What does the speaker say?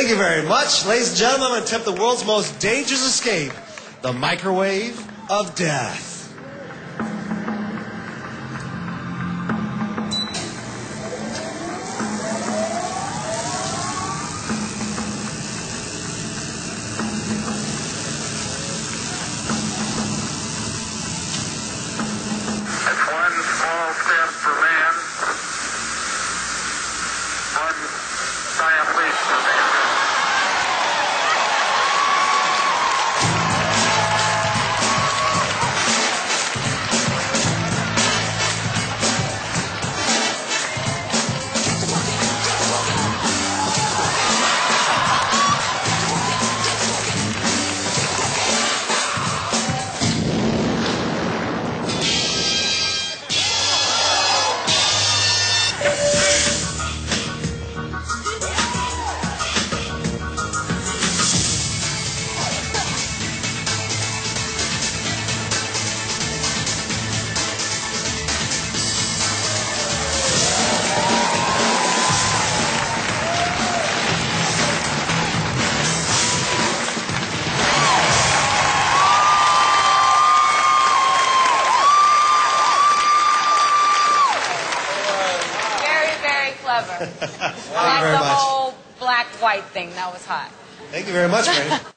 Thank you very much. Ladies and gentlemen, I'm going to attempt the world's most dangerous escape, the microwave of death. It's one small step for man, one giant leap for mankind. Clever. Thank you I like very the much. whole black-white thing. That was hot. Thank you very much, Brandon.